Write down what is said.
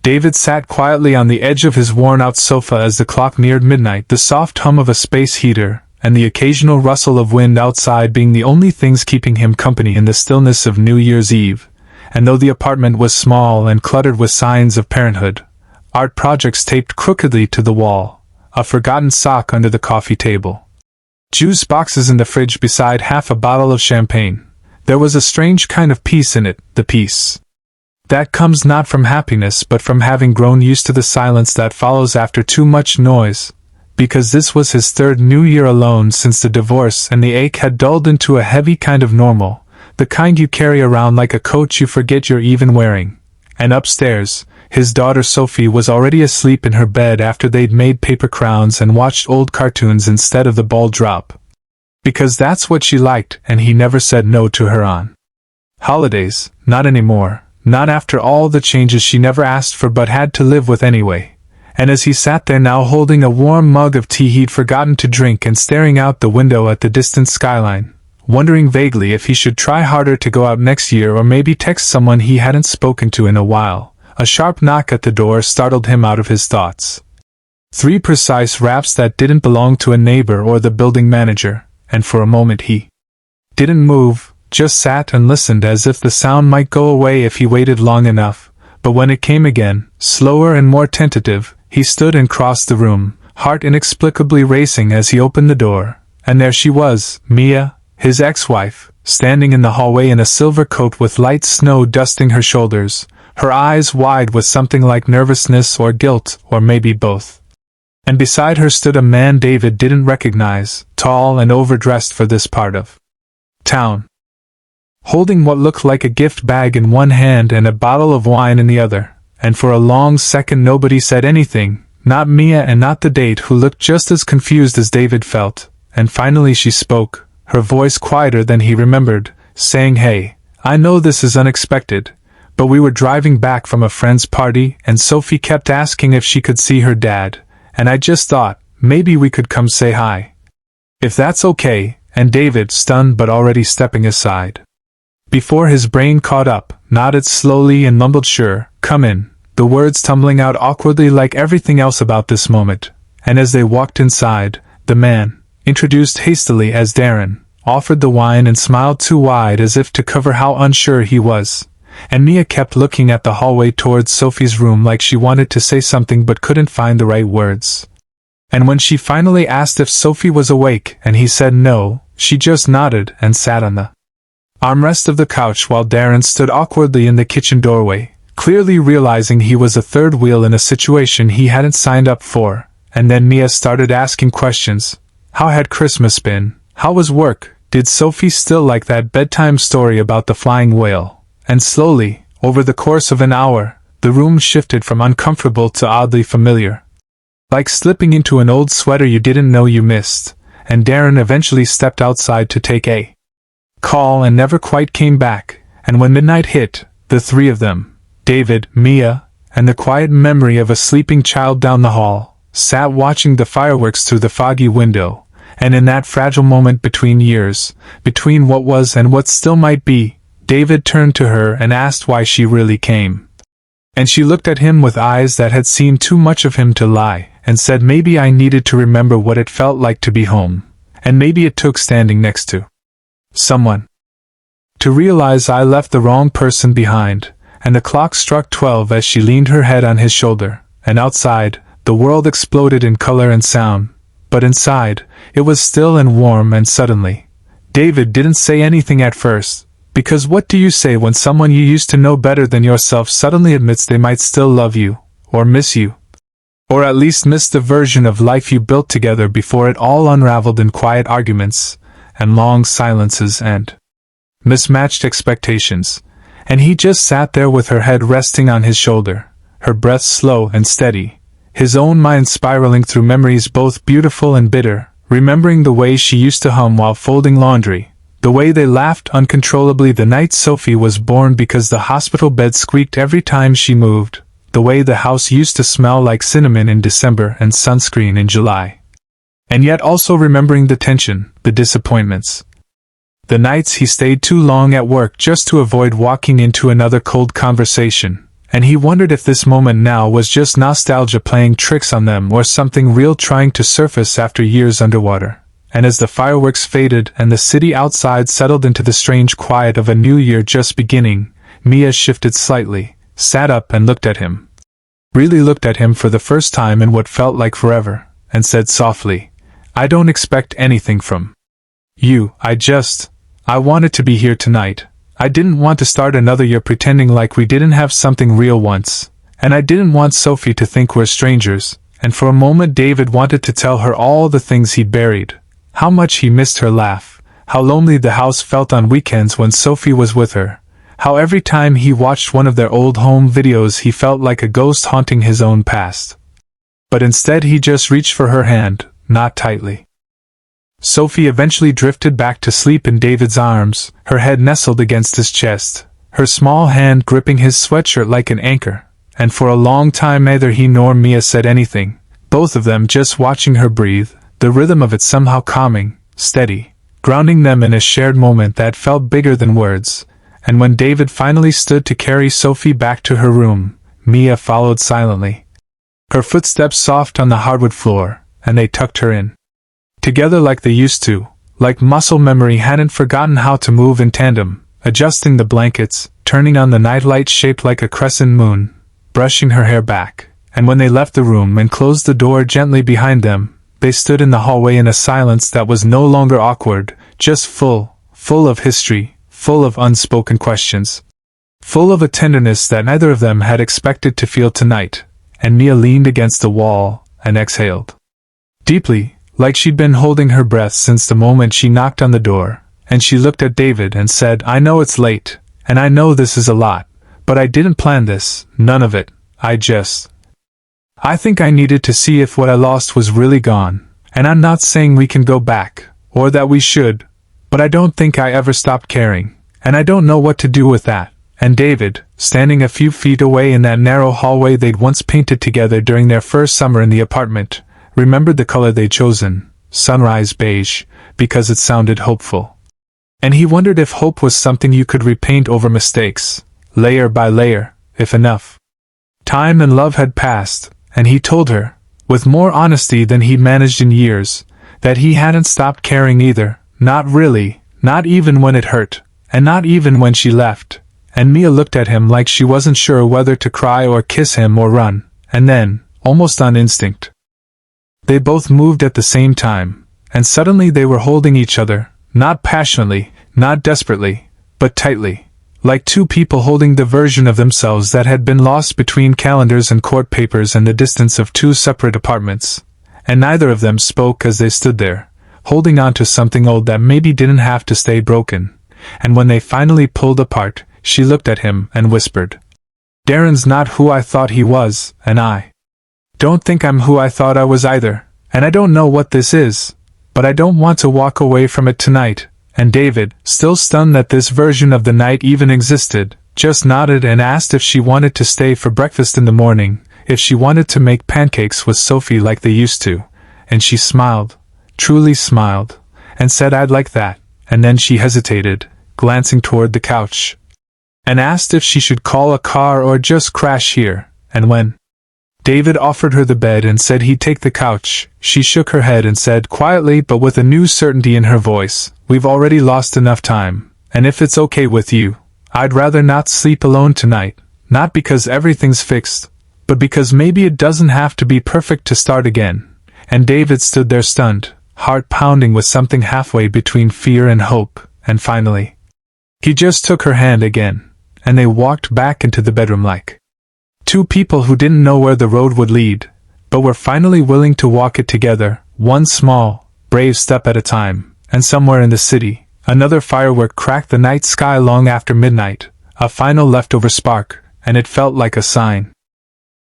David sat quietly on the edge of his worn-out sofa as the clock neared midnight, the soft hum of a space heater and the occasional rustle of wind outside being the only things keeping him company in the stillness of New Year's Eve. And though the apartment was small and cluttered with signs of parenthood, art projects taped crookedly to the wall, a forgotten sock under the coffee table, juice boxes in the fridge beside half a bottle of champagne, there was a strange kind of peace in it, the peace that comes not from happiness but from having grown used to the silence that follows after too much noise, because this was his third New Year alone since the divorce, and the ache had dulled into a heavy kind of normal, the kind you carry around like a coat you forget you're even wearing. And upstairs, his daughter Sophie was already asleep in her bed after they'd made paper crowns and watched old cartoons instead of the ball drop. Because that's what she liked, and he never said no to her on holidays, not anymore. Not after all the changes she never asked for but had to live with anyway. And as he sat there now holding a warm mug of tea he'd forgotten to drink and staring out the window at the distant skyline, wondering vaguely if he should try harder to go out next year or maybe text someone he hadn't spoken to in a while, a sharp knock at the door startled him out of his thoughts. 3 precise raps that didn't belong to a neighbor or the building manager, and for a moment he didn't move, just sat and listened as if the sound might go away if he waited long enough, but when it came again, slower and more tentative, he stood and crossed the room, heart inexplicably racing as he opened the door, and there she was, Mia, his ex-wife, standing in the hallway in a silver coat with light snow dusting her shoulders, her eyes wide with something like nervousness or guilt, or maybe both. And beside her stood a man David didn't recognize, tall and overdressed for this part of town, holding what looked like a gift bag in one hand and a bottle of wine in the other, and for a long second nobody said anything, not Mia and not the date, who looked just as confused as David felt, and finally she spoke, her voice quieter than he remembered, saying, "Hey, I know this is unexpected, but we were driving back from a friend's party and Sophie kept asking if she could see her dad, and I just thought, maybe we could come say hi. If that's okay," and David, stunned but already stepping aside, before his brain caught up, nodded slowly and mumbled, "Sure, come in," the words tumbling out awkwardly like everything else about this moment, and as they walked inside, the man, introduced hastily as Darren, offered the wine and smiled too wide as if to cover how unsure he was, and Mia kept looking at the hallway towards Sophie's room like she wanted to say something but couldn't find the right words. And when she finally asked if Sophie was awake and he said no, she just nodded and sat on the armrest of the couch while Darren stood awkwardly in the kitchen doorway, clearly realizing he was a third wheel in a situation he hadn't signed up for. And then Mia started asking questions. How had Christmas been? How was work? Did Sophie still like that bedtime story about the flying whale? And slowly, over the course of an hour, the room shifted from uncomfortable to oddly familiar, like slipping into an old sweater you didn't know you missed, and Darren eventually stepped outside to take a call and never quite came back, and when midnight hit, the 3 of them, David, Mia, and the quiet memory of a sleeping child down the hall, sat watching the fireworks through the foggy window, and in that fragile moment between years, between what was and what still might be, David turned to her and asked why she really came. And she looked at him with eyes that had seen too much of him to lie, and said maybe I needed to remember what it felt like to be home, and maybe it took standing next to someone to realize I left the wrong person behind. And the clock struck 12 as she leaned her head on his shoulder, and outside, the world exploded in color and sound, but inside, it was still and warm. And suddenly, David didn't say anything at first, because what do you say when someone you used to know better than yourself suddenly admits they might still love you, or miss you? Or at least miss the version of life you built together before it all unraveled in quiet arguments, and long silences and mismatched expectations. And he just sat there with her head resting on his shoulder, her breath slow and steady, his own mind spiraling through memories both beautiful and bitter, remembering the way she used to hum while folding laundry, the way they laughed uncontrollably the night Sophie was born because the hospital bed squeaked every time she moved, the way the house used to smell like cinnamon in December and sunscreen in July. And yet also remembering the tension, the disappointments, the nights he stayed too long at work just to avoid walking into another cold conversation, and he wondered if this moment now was just nostalgia playing tricks on them or something real trying to surface after years underwater. And as the fireworks faded and the city outside settled into the strange quiet of a new year just beginning, Mia shifted slightly, sat up and looked at him. Really looked at him for the first time in what felt like forever, and said softly, "I don't expect anything from you, I wanted to be here tonight. I didn't want to start another year pretending like we didn't have something real once, and I didn't want Sophie to think we're strangers." And for a moment David wanted to tell her all the things he'd buried. How much he missed her laugh, how lonely the house felt on weekends when Sophie was with her, how every time he watched one of their old home videos he felt like a ghost haunting his own past. But instead he just reached for her hand, not tightly. Sophie eventually drifted back to sleep in David's arms, her head nestled against his chest, her small hand gripping his sweatshirt like an anchor, and for a long time neither he nor Mia said anything, both of them just watching her breathe, the rhythm of it somehow calming, steady, grounding them in a shared moment that felt bigger than words. And when David finally stood to carry Sophie back to her room, Mia followed silently. Her footsteps soft on the hardwood floor, and they tucked her in. Together like they used to, like muscle memory hadn't forgotten how to move in tandem, adjusting the blankets, turning on the nightlight shaped like a crescent moon, brushing her hair back. And when they left the room and closed the door gently behind them, they stood in the hallway in a silence that was no longer awkward, just full of history, full of unspoken questions, full of a tenderness that neither of them had expected to feel tonight. And Mia leaned against the wall and exhaled deeply, like she'd been holding her breath since the moment she knocked on the door, and she looked at David and said, "I know it's late, and I know this is a lot, but I didn't plan this, none of it, I think I needed to see if what I lost was really gone, and I'm not saying we can go back, or that we should, but I don't think I ever stopped caring, and I don't know what to do with that." And David, standing a few feet away in that narrow hallway they'd once painted together during their first summer in the apartment, remembered the color they'd chosen, sunrise beige, because it sounded hopeful. And he wondered if hope was something you could repaint over mistakes, layer by layer, if enough time and love had passed. And he told her, with more honesty than he'd managed in years, that he hadn't stopped caring either, not really, not even when it hurt, and not even when she left. And Mia looked at him like she wasn't sure whether to cry or kiss him or run, and then, almost on instinct, they both moved at the same time, and suddenly they were holding each other, not passionately, not desperately, but tightly. Like two people holding the version of themselves that had been lost between calendars and court papers and the distance of two separate apartments. And neither of them spoke as they stood there, holding on to something old that maybe didn't have to stay broken. And when they finally pulled apart, she looked at him and whispered, "Darren's not who I thought he was, and I don't think I'm who I thought I was either, and I don't know what this is, but I don't want to walk away from it tonight." And David, still stunned that this version of the night even existed, just nodded and asked if she wanted to stay for breakfast in the morning, if she wanted to make pancakes with Sophie like they used to. And she smiled, truly smiled, and said, "I'd like that." And then she hesitated, glancing toward the couch, and asked if she should call a car or just crash here. And when David offered her the bed and said he'd take the couch, she shook her head and said quietly but with a new certainty in her voice, "We've already lost enough time, and if it's okay with you, I'd rather not sleep alone tonight, not because everything's fixed, but because maybe it doesn't have to be perfect to start again." And David stood there stunned, heart pounding with something halfway between fear and hope, and finally, he just took her hand again, and they walked back into the bedroom like two people who didn't know where the road would lead, but were finally willing to walk it together, one small, brave step at a time. And somewhere in the city, another firework cracked the night sky long after midnight, a final leftover spark, and it felt like a sign.